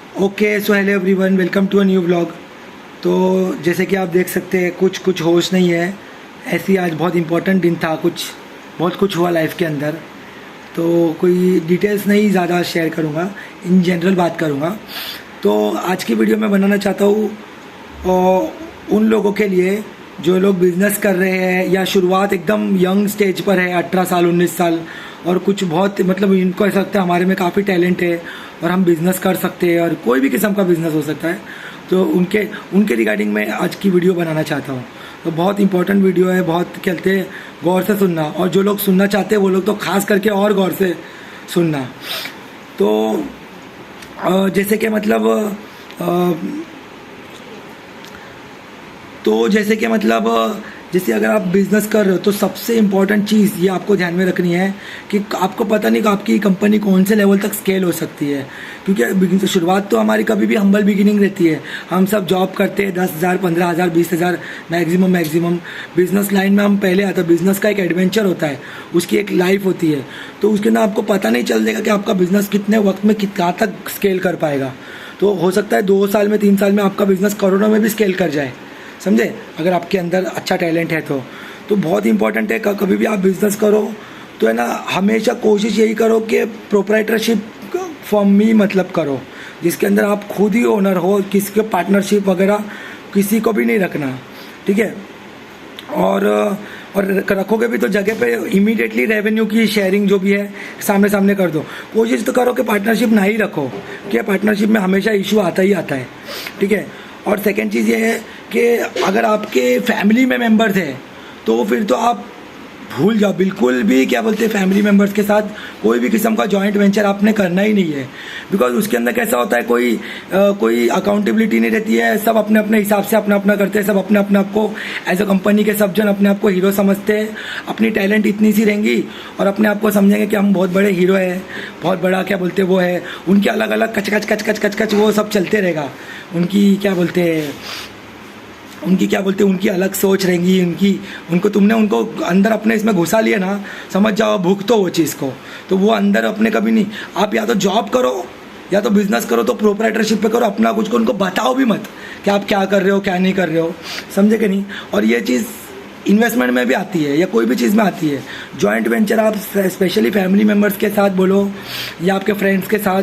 Okay, so hello everyone, welcome to a new vlog. तो जैसे कि आप देख सकते हैं कुछ होश नहीं है। ऐसी आज बहुत इम्पोर्टेंट दिन था, बहुत कुछ हुआ लाइफ के अंदर। तो कोई डिटेल्स नहीं ज़्यादा शेयर करूँगा, इन जनरल बात करूँगा। तो आज की वीडियो मैं बनाना चाहता हूँ उन लोगों के लिए जो लोग बिज़नेस कर रहे हैं या शुरुआत एकदम यंग स्टेज पर है, 18 साल 19 साल, और कुछ बहुत मतलब इनको ऐसा लगता है हमारे में काफ़ी टैलेंट है और हम बिज़नेस कर सकते हैं और कोई भी किस्म का बिज़नेस हो सकता है। तो उनके रिगार्डिंग मैं आज की वीडियो बनाना चाहता हूँ। तो बहुत इंपॉर्टेंट वीडियो है, बहुत कहते हैं गौर से सुनना, और जो लोग सुनना चाहते हैं वो लोग तो खास करके और गौर से सुनना। तो जैसे कि मतलब जैसे अगर आप बिज़नेस कर रहे हो तो सबसे इम्पॉर्टेंट चीज़ ये आपको ध्यान में रखनी है कि आपको पता नहीं कि आपकी कंपनी कौन से लेवल तक स्केल हो सकती है। क्योंकि शुरुआत तो हमारी कभी भी हम्बल बिगिनिंग रहती है। हम सब जॉब करते हैं 10,000 15,000 20,000 मैक्सिमम। बिज़नेस लाइन में हम पहले आता है। बिज़नेस का एक एडवेंचर होता है, उसकी एक लाइफ होती है। तो उसके ना आपको पता नहीं चल देगा कि आपका बिज़नेस कितने वक्त में कहाँ तक स्केल कर पाएगा। तो हो सकता है 2 साल में 3 साल में आपका बिज़नेस करोड़ों में भी स्केल कर जाए, समझे, अगर आपके अंदर अच्छा टैलेंट है तो बहुत इंपॉर्टेंट है। कभी भी आप बिज़नेस करो तो है ना, हमेशा कोशिश यही करो कि प्रोप्राइटरशिप फॉर्म में मतलब करो, जिसके अंदर आप खुद ही ओनर हो, किसी के पार्टनरशिप वगैरह किसी को भी नहीं रखना, ठीक है। और रखोगे भी तो जगह पे इमीडिएटली रेवेन्यू की शेयरिंग जो भी है सामने कर दो। कोशिश तो करो कि पार्टनरशिप ना ही रखो, कि पार्टनरशिप में हमेशा इशू आता ही आता है, ठीक है। और सेकंड चीज़ ये है कि अगर आपके फैमिली में मेंबर्स हैं तो फिर तो आप भूल जाओ बिल्कुल भी, क्या बोलते हैं, फैमिली मेंबर्स के साथ कोई भी किस्म का जॉइंट वेंचर आपने करना ही नहीं है। बिकॉज उसके अंदर कैसा होता है, कोई अकाउंटेबिलिटी नहीं रहती है। सब अपने अपने हिसाब से अपना करते हैं। सब अपने आप को एज अ कंपनी के सब जन अपने आप को हीरो समझते हैं। अपनी टैलेंट इतनी सी रहेंगी और अपने आप को समझेंगे कि हम बहुत बड़े हीरो हैं, बहुत बड़ा क्या बोलते हैं वो है। उनके अलग अलग कच वो सब चलते रहेगा। उनकी अलग सोच रहेंगी। उनको अंदर अपने इसमें घुसा लिया ना, समझ जाओ, भुगतो वो चीज़ को। तो वो अंदर अपने कभी नहीं। आप या तो जॉब करो या तो बिज़नेस करो, तो प्रोप्राइटरशिप पे करो अपना कुछ को। उनको बताओ भी मत कि आप क्या कर रहे हो क्या नहीं कर रहे हो, समझे कि नहीं। और ये चीज़ इन्वेस्टमेंट में भी आती है या कोई भी चीज़ में आती है। जॉइंट वेंचर आप स्पेशली फैमिली मेम्बर्स के साथ बोलो या आपके फ्रेंड्स के साथ,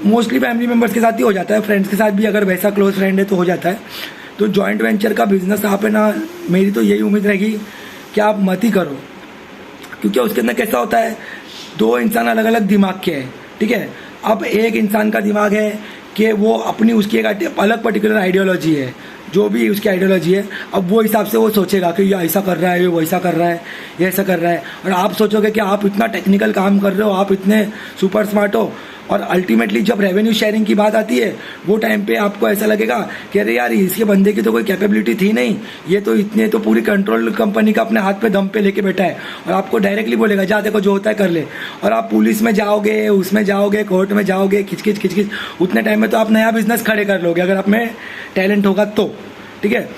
मोस्टली फैमिली मेम्बर्स के साथ ही हो जाता है। फ्रेंड्स के साथ भी अगर वैसा क्लोज फ्रेंड है तो हो जाता है। तो जॉइंट वेंचर का बिज़नेस आप है ना, मेरी तो यही उम्मीद रहेगी कि आप मत ही करो। क्योंकि उसके अंदर कैसा होता है, 2 इंसान अलग अलग दिमाग के हैं, ठीक है। अब एक इंसान का दिमाग है कि वो अपनी उसकी एक अलग पर्टिकुलर आइडियोलॉजी है, जो भी उसकी आइडियोलॉजी है। अब वो हिसाब से वो सोचेगा कि ये ऐसा कर रहा है, ये वैसा कर रहा है, ये ऐसा कर रहा है। और आप सोचोगे कि आप इतना टेक्निकल काम कर रहे हो, आप इतने सुपर स्मार्ट हो, और अल्टीमेटली जब रेवेन्यू शेयरिंग की बात आती है वो टाइम पे आपको ऐसा लगेगा कि अरे यार, इसके बंदे की तो कोई कैपेबिलिटी थी नहीं, ये तो पूरी कंट्रोल कंपनी का अपने हाथ पे दम पे लेके बैठा है। और आपको डायरेक्टली बोलेगा जा देखो जो होता है कर ले। और आप पुलिस में जाओगे, उसमें जाओगे, कोर्ट में जाओगे, खिचखिच। उतने टाइम में तो आप नया बिजनेस खड़े कर लोगे अगर आप में टैलेंट होगा तो, ठीक है।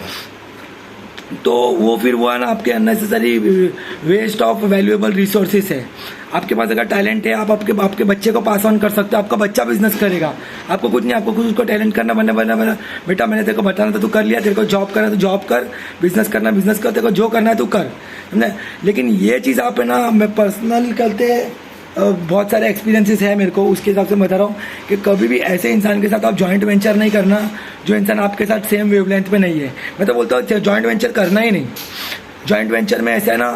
तो वो फिर वो है ना, आपके unnecessary waste of valuable resources है। आपके पास अगर टैलेंट है, आप आपके बच्चे को पास ऑन कर सकते हो। आपका बच्चा बिजनेस करेगा, आपको कुछ नहीं, आपको कुछ उसको टैलेंट करना बना बेटा मैंने तेरे को बताना था, तू कर लिया। तेरे को जॉब करना तो जॉब कर, बिजनेस करना बिजनेस कर, तेरे को जो करना है तू कर, समझे। लेकिन ये चीज़ आप है ना, मैं पर्सनल करते बहुत सारे एक्सपीरियंसेस है मेरे को, उसके हिसाब से बता रहा हूँ कि कभी भी ऐसे इंसान के साथ आप जॉइंट वेंचर नहीं करना जो इंसान आपके साथ सेम वेवलेंथ पे नहीं है। मैं तो बोलता हूँ जॉइंट वेंचर करना ही नहीं। जॉइंट वेंचर में ऐसा है ना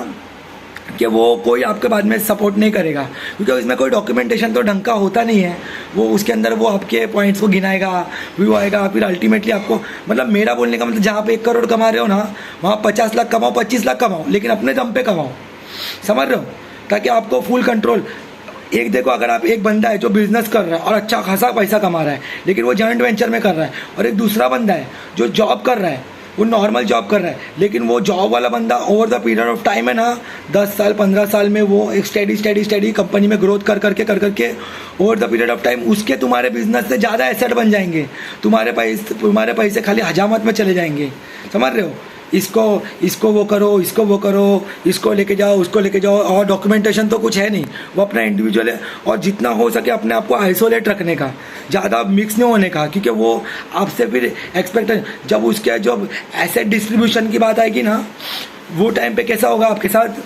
कि वो कोई आपके बाद में सपोर्ट नहीं करेगा, क्योंकि इसमें कोई डॉक्यूमेंटेशन तो ढंग का होता नहीं है। वो उसके अंदर वो आपके पॉइंट्स को गिनाएगा, व्यू आएगा, फिर अल्टीमेटली आपको, मतलब मेरा बोलने का मतलब, जहाँ पे 1 करोड़ कमा रहे हो ना, वहाँ 50 लाख कमाओ, 25 लाख कमाओ, लेकिन अपने दम पे कमाओ, समझ रहे हो, ताकि आपको फुल कंट्रोल। एक देखो, अगर आप एक बंदा है जो बिजनेस कर रहा है और अच्छा खासा पैसा कमा रहा है, लेकिन वो जॉइंट वेंचर में कर रहा है, और एक दूसरा बंदा है जो जॉब कर रहा है, वो नॉर्मल जॉब कर रहा है, लेकिन वो जॉब वाला बंदा over the period of time है ना, 10 साल 15 साल में वो एक स्टडी कंपनी में ग्रोथ कर करके over the period of time उसके तुम्हारे बिजनेस से ज़्यादा एसेट बन जाएंगे। तुम्हारे पैसे खाली हजामत में चले जाएंगे, समझ रहे हो। इसको इसको वो करो, इसको वो करो, इसको लेके जाओ, उसको लेके जाओ, और डॉक्यूमेंटेशन तो कुछ है नहीं, वो अपना इंडिविजुअल है। और जितना हो सके अपने आप को आइसोलेट रखने का, ज़्यादा मिक्स नहीं होने का, क्योंकि वो आपसे फिर एक्सपेक्ट जब उसके जब एसेट डिस्ट्रीब्यूशन की बात आएगी ना, वो टाइम पे कैसा होगा आपके साथ,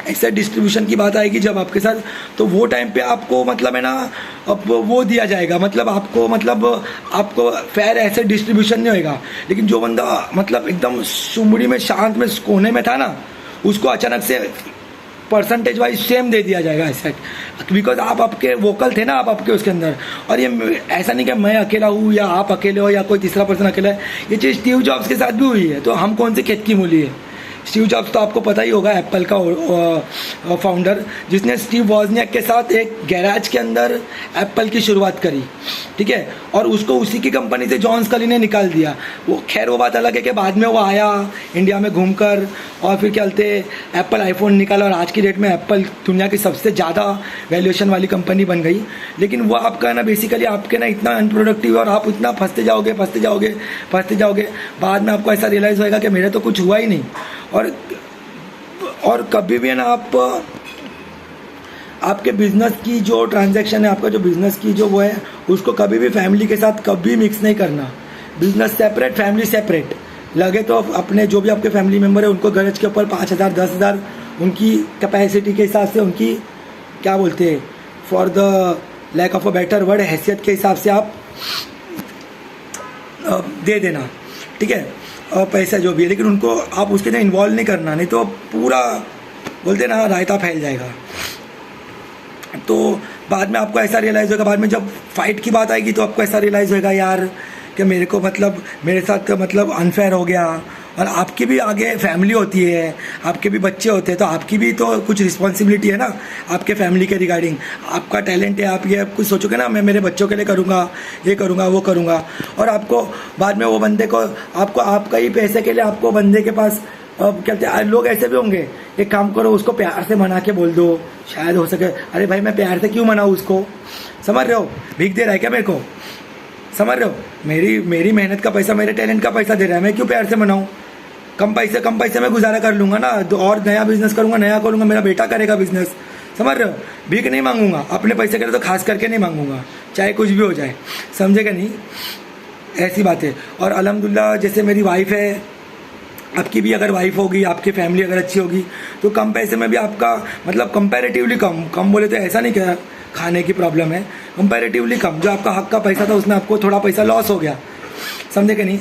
एसेट डिस्ट्रीब्यूशन की बात आएगी जब आपके साथ, तो वो टाइम पे आपको मतलब है ना, अब वो दिया जाएगा, मतलब आपको फेयर एसेट डिस्ट्रीब्यूशन नहीं होएगा। लेकिन जो बंदा मतलब एकदम सुमड़ी में शांत में कोने में था ना, उसको अचानक से परसेंटेज वाइज सेम दे दिया जाएगा एसेट, बिकॉज आप आपके वोकल थे ना, आप आपके उसके अंदर। और ये ऐसा नहीं कि मैं अकेला हूँ या आप अकेले हो या कोई तीसरा पर्सन अकेला है, ये चीज़ स्टीव जॉब्स के साथ भी हुई है। तो हम कौन से खेत की मूली है। स्टीव जॉब्स तो आपको पता ही होगा, एप्पल का फाउंडर, जिसने स्टीव वॉजनियाक के साथ एक गैराज के अंदर एप्पल की शुरुआत करी, ठीक है, और उसको उसी की कंपनी से जॉन स्कली ने निकाल दिया। वो खैर वो बात अलग है कि बाद में वो आया इंडिया में घूमकर, और फिर क्या बोलते एप्पल आईफोन निकाला, और आज की डेट में एप्पल दुनिया की सबसे ज़्यादा वैल्यूएशन वाली कंपनी बन गई। लेकिन वो आपका ना बेसिकली आपके ना इतना अनप्रोडक्टिव, और आप इतना फंसते जाओगे, बाद में आपको ऐसा रियलाइज़ होएगा कि मेरे तो कुछ हुआ ही नहीं। और कभी भी ना आपके बिजनेस की जो ट्रांजैक्शन है, आपका जो बिजनेस की जो वो है, उसको कभी भी फैमिली के साथ कभी मिक्स नहीं करना। Business separate, family separate. लगे तो अपने जो भी आपके फैमिली मेम्बर है उनको गरज के ऊपर 5,000 10,000 उनकी कैपेसिटी के हिसाब से, उनकी क्या बोलते हैं, for the lack of a better word, हैसियत के हिसाब से आप दे देना, ठीक है, पैसा जो भी है। लेकिन उनको आप उसके लिए इन्वॉल्व नहीं करना, नहीं तो पूरा बोलते ना रायता फैल जाएगा। तो बाद में आपको ऐसा रियलाइज़ होगा, बाद में जब फाइट की बात आएगी तो आपको ऐसा रियलाइज़ होगा यार कि मेरे को मतलब मेरे साथ मतलब अनफेयर हो गया। और आपकी भी आगे फैमिली होती है, आपके भी बच्चे होते हैं, तो आपकी भी तो कुछ रिस्पॉन्सिबिलिटी है ना आपके फैमिली के रिगार्डिंग। आपका टैलेंट है, आप ये कुछ सोचोगे ना, मैं मेरे बच्चों के लिए करूँगा, ये करूँगा, वो करूँगा, और आपको बाद में वो बंदे को आपको आपका ही पैसे के लिए आपको बंदे के पास कहते हैं। लोग ऐसे भी होंगे, एक काम करो उसको प्यार से मना के बोल दो, शायद हो सके। अरे भाई मैं प्यार से क्यों मनाऊँ उसको, समझ रहे हो, भीख दे रहा है क्या मेरे को, समझ रहे हो, मेरी मेहनत का पैसा, मेरे टैलेंट का पैसा दे रहा है, मैं क्यों प्यार से मनाऊँ। कम पैसे में गुजारा कर लूँगा ना, तो और नया बिजनेस करूँगा, नया करूँगा, मेरा बेटा करेगा बिजनेस, समझ रहे हो। भीख नहीं मांगूंगा, अपने पैसे के लिए तो खास करके नहीं मांगूंगा, चाहे कुछ भी हो जाए, समझेगा नहीं, ऐसी बात है। और अल्हम्दुलिल्लाह जैसे मेरी वाइफ है, आपकी भी अगर वाइफ होगी, आपकी फैमिली अगर अच्छी होगी, तो कम पैसे में भी आपका मतलब कंपैरेटिवली कम बोले तो ऐसा नहीं कि खाने की प्रॉब्लम है, कंपैरेटिवली कम, जो आपका हक का पैसा था उसमें आपको थोड़ा पैसा लॉस हो गया, समझे कि नहीं,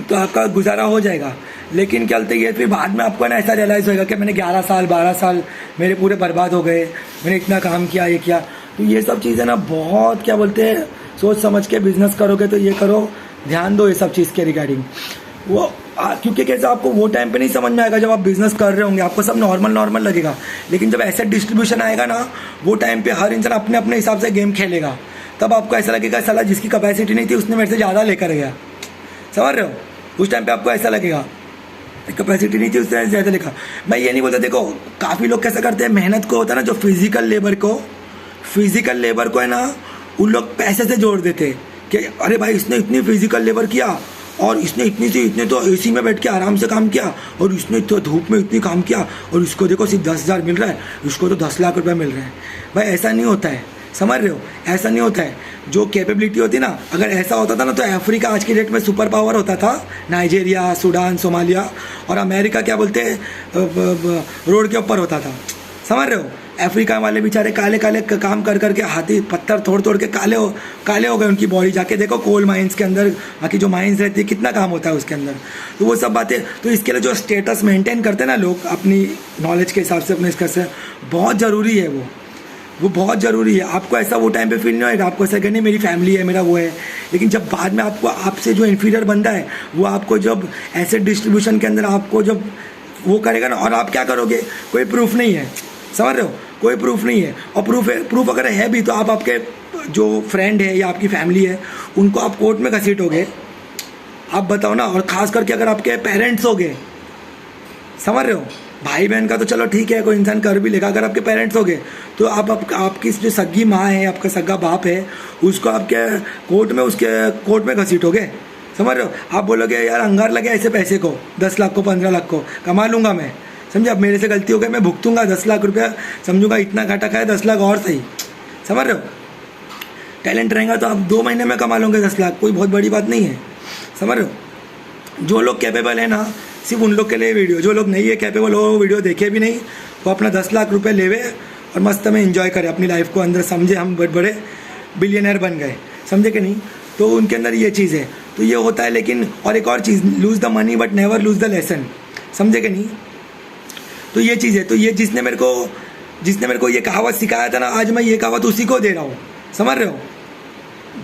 तो आपका गुजारा हो जाएगा। लेकिन क्या बोलते हैं, फिर बाद में आपको ना ऐसा रियलाइज़ होगा कि मैंने 11 साल 12 साल मेरे पूरे बर्बाद हो गए, मैंने इतना काम किया, ये किया। तो ये सब चीज़ें ना बहुत क्या बोलते हैं, सोच समझ के बिजनेस करोगे तो ये करो, ध्यान दो ये सब चीज़ के रिगार्डिंग। वो क्योंकि कैसे आपको वो टाइम पे नहीं समझ में आएगा जब आप बिजनेस कर रहे होंगे, आपको सब नॉर्मल लगेगा। लेकिन जब एसेट डिस्ट्रीब्यूशन आएगा ना, वो टाइम पे हर इंसान अपने अपने हिसाब से गेम खेलेगा, तब आपको ऐसा लगेगा साला जिसकी कैपेसिटी नहीं थी उसने मेरे से ज़्यादा लेकर गया, समझ रहे हो। उस टाइम पे आपको ऐसा लगेगा कैपेसिटी नहीं थी उसने ज़्यादा लिखा। मैं ये नहीं बोलता, देखो काफ़ी लोग कैसा करते हैं, मेहनत को होता है ना, जो फिजिकल लेबर को है ना, उन लोग पैसे से जोड़ देते हैं कि अरे भाई इसने इतनी फिजिकल लेबर किया, और इसने इतने तो एसी में बैठ के आराम से काम किया, और इसने तो धूप में इतनी काम किया, और इसको देखो सिर्फ 10,000 मिल रहा है, इसको तो 10 लाख रुपए मिल रहे हैं। भाई ऐसा नहीं होता है, समझ रहे हो, ऐसा नहीं होता है। जो कैपेबिलिटी होती ना, अगर ऐसा होता था ना, तो अफ्रीका आज की डेट में सुपर पावर होता था, नाइजीरिया, सूडान, सोमालिया, और अमेरिका क्या बोलते हैं रोड के ऊपर होता था, समझ रहे हो। अफ्रीका वाले बेचारे काले काम कर करके, हाथी पत्थर तोड़ के काले हो गए उनकी बॉडी। जाके देखो कोल माइंस के अंदर, बाकी जो माइंस रहती है, कितना काम होता है उसके अंदर। तो वो सब बातें, तो इसके लिए जो स्टेटस मेंटेन करते हैं ना लोग अपनी नॉलेज के हिसाब से, अपने इसका से, बहुत ज़रूरी है वो बहुत ज़रूरी है। आपको ऐसा वो टाइम पे फील नहीं होएगा, आपको ऐसा नहीं मेरी फैमिली है, मेरा वो है। लेकिन जब बाद में आपको आपसे जो इन्फीरियर बंदा है, वो आपको जब एसेट डिस्ट्रीब्यूशन के अंदर आपको जब वो करेगा ना, और आप क्या करोगे, कोई प्रूफ नहीं है, समझ रहे हो, कोई प्रूफ नहीं है। और प्रूफ अगर है भी, तो आप आपके जो फ्रेंड है या आपकी फैमिली है, उनको आप कोर्ट में घसीटोगे, आप बताओ ना। और ख़ास करके अगर आपके पेरेंट्स हो गए, समझ रहे हो, भाई बहन का तो चलो ठीक है, कोई इंसान कर भी लेगा। अगर आपके पेरेंट्स हो गए, तो आपकी जो सगी माँ है, आपका सगा बाप है, उसको आपके कोर्ट में घसीटोगे, समझ रहे हो? आप बोलोगे यार अंगार लगे ऐसे पैसे को, 10 लाख को 15 लाख को कमा लूँगा मैं, समझे? अब मेरे से गलती हो गई, मैं भुगतूंगा 10 लाख रुपया, समझूंगा इतना घाटा खाया, 10 लाख और सही, समझ रहे हो? टैलेंट रहेगा तो आप 2 महीने में कमा लोगे 10 लाख, कोई बहुत बड़ी बात नहीं है, समझ रहे हो? जो लोग कैपेबल है ना, सिर्फ उन लोग के लिए वीडियो, जो लोग नहीं है कैपेबल वो वीडियो देखे भी नहीं, वो अपना 10 लाख रुपये लेवे और मस्त में एंजॉय करे अपनी लाइफ को अंदर, समझे? हम बड़े बड़े बिलियनर बन गए, समझे कि नहीं? तो उनके अंदर ये चीज़ है, तो ये होता है। लेकिन और एक और चीज़, lose the money but never lose the lesson, समझे कि नहीं? तो ये चीज़ है। तो ये जिसने मेरे को ये कहावत सिखाया था ना, आज मैं ये कहावत उसी को दे रहा हूँ, समझ रहे हो?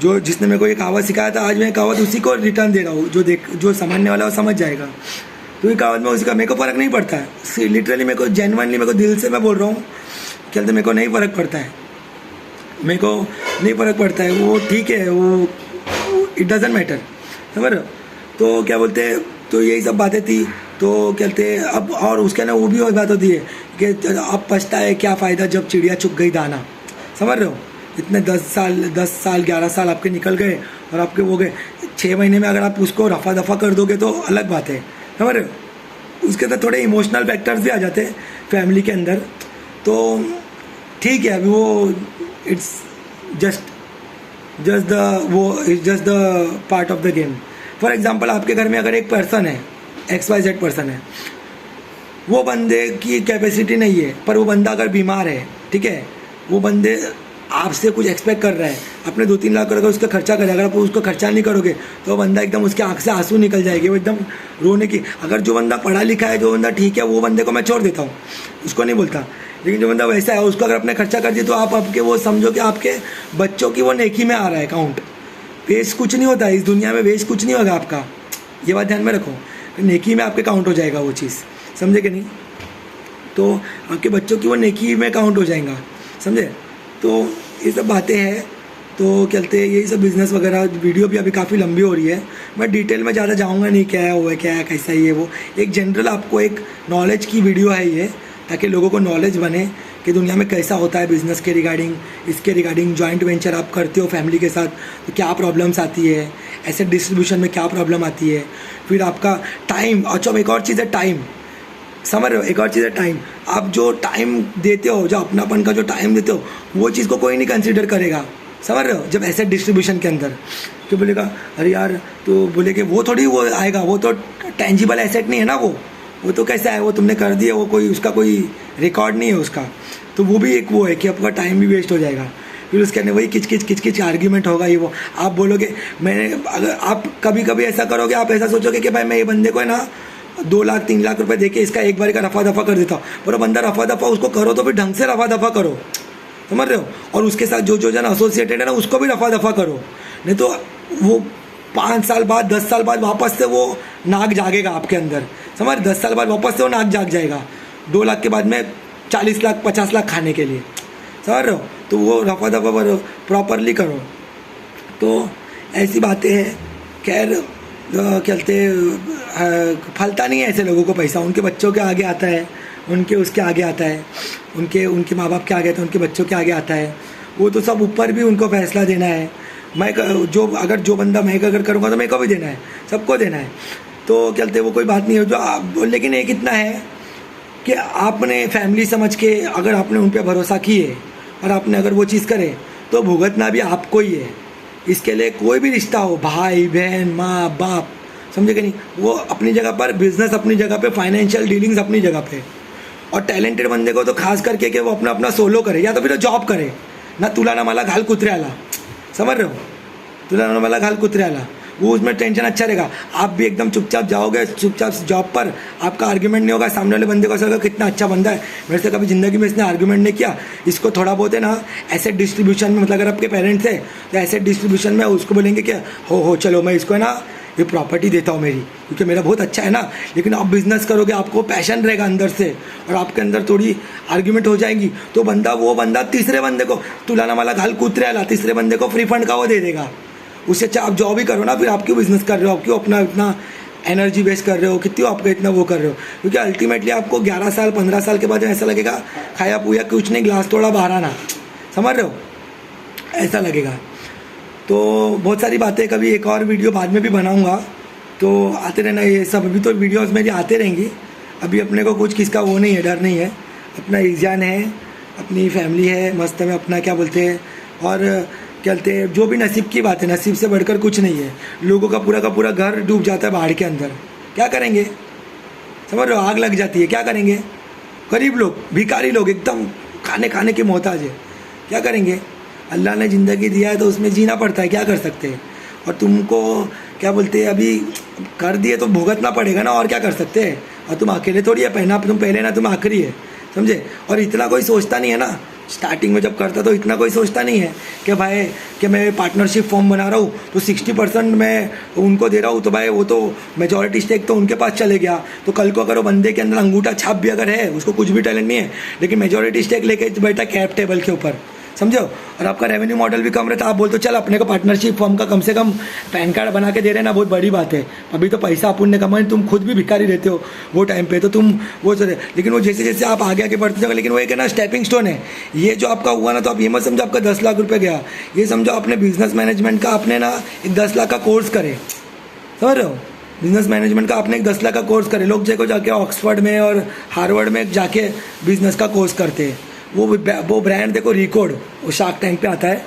जो जिसने मेरे को ये कहावत सिखाया था, आज मैं कहावत उसी को रिटर्न दे रहा हूँ। जो समझने वाला वो समझ जाएगा। तो ये कहावत में उसी का, मेरे को फ़र्क नहीं पड़ता है, लिटरली मेरे को जेन्युइनली, मेरे को दिल से मैं बोल रहा हूँ, कहते मेरे को नहीं फ़र्क पड़ता है, मेरे को नहीं फ़र्क पड़ता है, वो ठीक है, वो इट डजेंट मैटर, समझ रहे हो? तो क्या बोलते हैं, तो यही सब बातें थी। तो कहते अब, और उसके ना वो भी और बात होती है कि अब पछताए क्या फ़ायदा जब चिड़िया चुग गई दाना, समझ रहे हो? इतने 10 साल 11 साल आपके निकल गए और आपके वो गए, 6 महीने में अगर आप उसको रफा दफा कर दोगे तो अलग बात है, समझ रहे हो? उसके अंदर थोड़े इमोशनल फैक्टर्स भी आ जाते हैं फैमिली के अंदर, तो ठीक है। अभी वो it's just the part of the game. For example, आपके घर में अगर एक पर्सन है, XYZ पर्सन है, वो बंदे की कैपेसिटी नहीं है, पर वो बंदा अगर बीमार है, ठीक है, वो बंदे आपसे कुछ एक्सपेक्ट कर रहा है, अपने 2-3 लाख अगर उसका खर्चा करेगा, अगर आप उसको खर्चा नहीं करोगे तो वो बंदा एकदम, उसके आँख से आंसू निकल जाएंगे, वो एकदम रोने की। अगर जो बंदा पढ़ा लिखा है, जो बंदा ठीक है, वो बंदे को मैं छोड़ देता हूँ, उसको नहीं बोलता। लेकिन जो बंदा वैसा है, उसको अगर अपने खर्चा कर दिए तो आप आपके वो समझो कि आपके बच्चों की वो नेकी में आ रहा है काउंट। वेस्ट कुछ नहीं होता है इस दुनिया में, वेस्ट कुछ नहीं होगा आपका, ये बात ध्यान में रखो। नेकी में आपके काउंट हो जाएगा वो चीज़, समझे कि नहीं? तो आपके बच्चों की वो नेकी में काउंट हो जाएगा, समझे? तो ये सब बातें हैं। तो कहते हैं यही सब बिज़नेस वगैरह। वीडियो भी अभी काफ़ी लंबी हो रही है, मैं डिटेल में ज़्यादा जाऊँगा नहीं, क्या है वो है, क्या है कैसा ही है वो, एक जनरल आपको एक नॉलेज की वीडियो है ये, ताकि लोगों को नॉलेज बने कि दुनिया में कैसा होता है बिज़नेस के रिगार्डिंग, इसके रिगार्डिंग। जॉइंट वेंचर आप करते हो फैमिली के साथ तो क्या प्रॉब्लम्स आती है, एसेट डिस्ट्रीब्यूशन में क्या प्रॉब्लम आती है, फिर आपका टाइम। अच्छा, एक और चीज़ है टाइम, समझ रहे हो? एक और चीज़ है टाइम। आप जो टाइम देते हो, जो अपनापन का जो टाइम देते हो, वो चीज़ को कोई नहीं कंसिडर करेगा, समझ रहे हो? जब एसेट डिस्ट्रीब्यूशन के अंदर तो बोलेगा अरे यार, तो बोले कि वो थोड़ी वो आएगा, वो तो टेंजिबल एसेट नहीं है ना, वो तो कैसा है, वो तुमने कर दिया, वो कोई उसका कोई रिकॉर्ड नहीं है उसका। तो वो भी एक वो है कि आपका टाइम भी वेस्ट हो जाएगा। फिर उसके अंदर वही किच आर्ग्यूमेंट होगा ये वो। आप बोलोगे अगर आप कभी ऐसा करोगे, आप ऐसा सोचोगे कि भाई मैं ये बंदे को है ना 2 लाख 3 लाख रुपए देके इसका एक बार का रफा दफा कर देता हूँ, पर वो बंदा रफा दफा उसको करो तो फिर ढंग से रफा दफा करो, समझ रहे हो? और उसके साथ जो जन एसोसिएटेड है ना, उसको भी रफा दफा करो, नहीं तो वो 5 साल बाद 10 साल बाद वापस से वो नाक जागेगा आपके अंदर, समझ? 10 साल बाद वापस से वो नाक जाग जाएगा 2 लाख के बाद में 40 लाख 50 लाख खाने के लिए, समझ रहे हो? तो वो रफा दफा प्रॉपरली करो। तो ऐसी बातें हैं। खैर कहते फलता नहीं है ऐसे लोगों को पैसा, उनके बच्चों के आगे आता है, उनके उसके आगे आता है, उनके माँ बाप के आगे आता है, उनके बच्चों के आगे आता है। वो तो सब ऊपर भी उनको फैसला देना है। मैं जो बंदा मैं अगर करूँगा तो मेरे को भी देना है, सबको देना है। तो कहते वो कोई बात नहीं है जो आप, लेकिन एक इतना है कि आपने फैमिली समझ के अगर आपने उन पर भरोसा किए और आपने अगर वो चीज़ करे तो भुगतना भी आपको ही है। इसके लिए कोई भी रिश्ता हो, भाई बहन माँ बाप, समझे कि नहीं, वो अपनी जगह पर, बिजनेस अपनी जगह पे, फाइनेंशियल डीलिंग्स अपनी जगह पे। और टैलेंटेड बंदे को तो खास करके कि वो अपना सोलो करे या तो फिर जॉब करे ना, तुला ना मला घाल कुत्र्याला, समझ रहे हो? तुला ना मला घाल कुत्र्याला, वो उसमें टेंशन अच्छा रहेगा। आप भी एकदम चुपचाप जाओगे, चुपचाप जॉब पर, आपका आर्ग्यूमेंट नहीं होगा, सामने वाले बंदे को ऐसा लगेगा कितना अच्छा बंदा है, मेरे से कभी ज़िंदगी में इसने आर्ग्यूमेंट नहीं किया। इसको थोड़ा बहुत है ना एसेट डिस्ट्रीब्यूशन में, मतलब अगर आपके पेरेंट्स है तो एसेट डिस्ट्रीब्यूशन में उसको बोलेंगे कि हो चलो मैं इसको है ना ये प्रॉपर्टी देता हूँ मेरी, क्योंकि मेरा बहुत अच्छा है ना। लेकिन आप बिज़नेस करोगे, आपको पैशन रहेगा अंदर से और आपके अंदर थोड़ी आर्ग्यूमेंट हो जाएंगी, तो वो बंदा तीसरे बंदे को तुलाना वाला घाल कुत्र्याला, तीसरे बंदे को फ्री फंड का वो दे देगा। उससे अच्छा आप जॉब ही करो ना, फिर आप क्यों बिज़नेस कर रहे हो, आप क्यों अपना इतना एनर्जी वेस्ट कर रहे हो, कितनी आपका इतना वो कर रहे हो? क्योंकि अल्टीमेटली आपको 11 साल 15 साल के बाद ऐसा लगेगा खाया पुया कुछ नहीं, ग्लास थोड़ा बाहर आना, समझ रहे हो? ऐसा लगेगा। तो बहुत सारी बातें, कभी एक और वीडियो बाद में भी बनाऊंगा, तो आते रहना ये सब। अभी तो वीडियोस मेरी आते रहेंगी, अभी अपने को कुछ किसका वो नहीं है, डर नहीं है। अपना ईजान है, अपनी फैमिली है, मस्त में अपना क्या बोलते हैं, और क्या बोलते हैं, जो भी नसीब की बात है, नसीब से बढ़कर कुछ नहीं है। लोगों का पूरा घर डूब जाता है बाढ़ के अंदर, क्या करेंगे, समझ रहे हो, आग लग जाती है, क्या करेंगे। गरीब लोग, भिखारी लोग, एकदम खाने के मोहताज है, क्या करेंगे। अल्लाह ने ज़िंदगी दिया है तो उसमें जीना पड़ता है, क्या कर सकते हैं। और तुमको क्या बोलते हैं, अभी कर दिए तो भुगतना पड़ेगा ना, और क्या कर सकते हैं। और तुम अकेले थोड़ी है, पहना तुम पहले ना, तुम आखिरी है, समझे। और इतना कोई सोचता नहीं है ना, स्टार्टिंग में जब करता तो इतना कोई सोचता नहीं है कि भाई कि मैं पार्टनरशिप फॉर्म बना रहा हूँ तो 60% मैं उनको दे रहा हूँ, तो भाई वो तो मेजॉरिटी स्टेक तो उनके पास चले गया। तो कल को अगर वो बंदे के अंदर अंगूठा छाप भी अगर है, उसको कुछ भी टैलेंट नहीं है, लेकिन मेजॉरिटी स्टेक लेके बैठा कैप टेबल के ऊपर, समझो, और आपका रेवेन्यू मॉडल भी कम रहता, आप बोलते हो चल अपने को पार्टनरशिप फॉर्म का कम से कम पैन कार्ड बना के दे रहे ना, बहुत बड़ी बात है। अभी तो पैसा अपन ने कमाया, तुम खुद भी भिखारी रहते हो वो टाइम पे, तो तुम वो चले, लेकिन वो जैसे जैसे आप आगे बढ़ते जाओगे, लेकिन वो एक है ना स्टेपिंग स्टोन है। ये जो आपका हुआ ना, तो आप ये मत समझो आपका 10 लाख रुपये गया, ये समझो अपने बिजनेस मैनेजमेंट का आपने ना एक 10 लाख का कोर्स करे, समझ रहे हो। बिजनेस मैनेजमेंट का आपने एक 10 लाख का कोर्स करे। लोग देखो जाके ऑक्सफर्ड में और हार्वर्ड में जाके बिजनेस का कोर्स करते हैं। वो ब्रांड देखो रिकॉर्ड, वो शार्क टैंक पे आता है।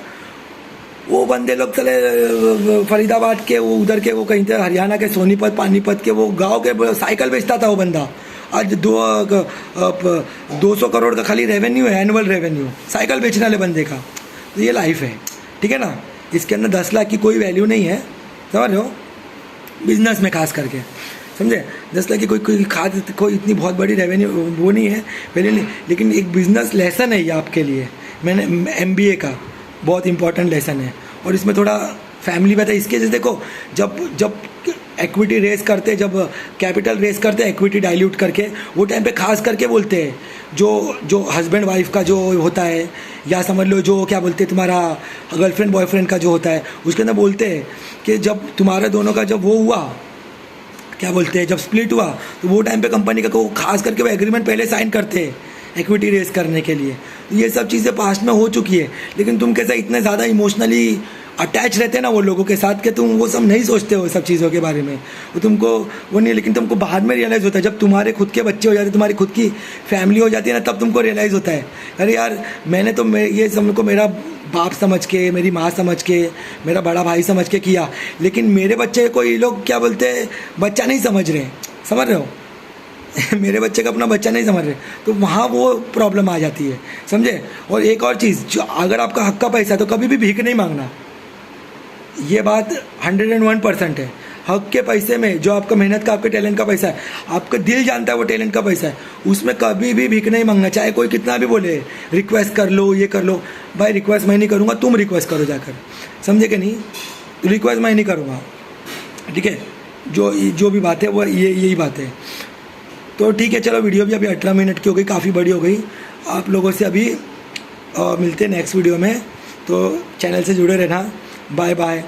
वो बंदे लोग चले फरीदाबाद के, वो उधर के, वो कहीं थे हरियाणा के सोनीपत पानीपत के, वो गांव के साइकिल बेचता था वो बंदा। आज 200 करोड़ का खाली रेवेन्यू है, एनुअल रेवेन्यू, साइकिल बेचने वाले बंदे का। तो ये लाइफ है, ठीक है ना। इसके अंदर 10 लाख की कोई वैल्यू नहीं है, समझ रहे हो, बिजनेस में खास करके, समझे। 10 लाख की कोई इतनी बहुत बड़ी रेवेन्यू वो नहीं है पहले नहीं, लेकिन एक बिजनेस लेसन है ये आपके लिए। मैंने MBA का बहुत इंपॉर्टेंट लेसन है, और इसमें थोड़ा फैमिली में था। इसके जैसे देखो, जब इक्विटी रेस करते, जब कैपिटल रेस करते, इक्विटी डाइल्यूट करके, वो टाइम पे खास करके बोलते हैं, जो हस्बैंड वाइफ का जो होता है, या समझ लो जो क्या बोलते हैं तुम्हारा गर्लफ्रेंड बॉयफ्रेंड का जो होता है, उसके अंदर बोलते हैं कि जब तुम्हारे दोनों का जब वो हुआ, क्या बोलते हैं, जब स्प्लिट हुआ, तो वो टाइम पे कंपनी का को खास करके वो एग्रीमेंट पहले साइन करते हैं इक्विटी रेस करने के लिए। तो ये सब चीज़ें पास्ट में हो चुकी है, लेकिन तुम कैसे इतने ज़्यादा इमोशनली अटैच रहते हैं ना वो लोगों के साथ, कि तुम वो सब नहीं सोचते हो सब चीज़ों के बारे में, वो तुमको वो नहीं। लेकिन तुमको बाद में रियलाइज़ होता है, जब तुम्हारे खुद के बच्चे हो जाते हैं, तुम्हारी खुद की फैमिली हो जाती है ना, तब तुमको रियलाइज़ होता है, अरे यार मैंने तो ये सब को मेरा बाप समझ के, मेरी माँ समझ के, मेरा बड़ा भाई समझ के किया, लेकिन मेरे बच्चे को ये लोग क्या बोलते हैं, बच्चा नहीं समझ रहे, समझ रहे हो मेरे बच्चे का अपना बच्चा नहीं समझ रहे, तो वहाँ वो प्रॉब्लम आ जाती है, समझे। और एक और चीज़, जो अगर आपका हक का पैसा है तो कभी भी भीख नहीं मांगना, ये बात 101% है। हक के पैसे में, जो आपका मेहनत का, आपके टैलेंट का पैसा है, आपका दिल जानता है वो टैलेंट का पैसा है, उसमें कभी भी भीख नहीं मांगना। चाहे कोई कितना भी बोले रिक्वेस्ट कर लो, ये कर लो, भाई रिक्वेस्ट मैं नहीं करूँगा, तुम रिक्वेस्ट करो जाकर, समझे कि नहीं। रिक्वेस्ट मैं नहीं करूँगा, ठीक है। जो भी बात है वो यही बात है। तो ठीक है, चलो वीडियो भी अभी 18 मिनट की हो गई, काफ़ी बड़ी हो गई। आप लोगों से अभी मिलते हैं नेक्स्ट वीडियो में, तो चैनल से जुड़े रहना। Bye bye.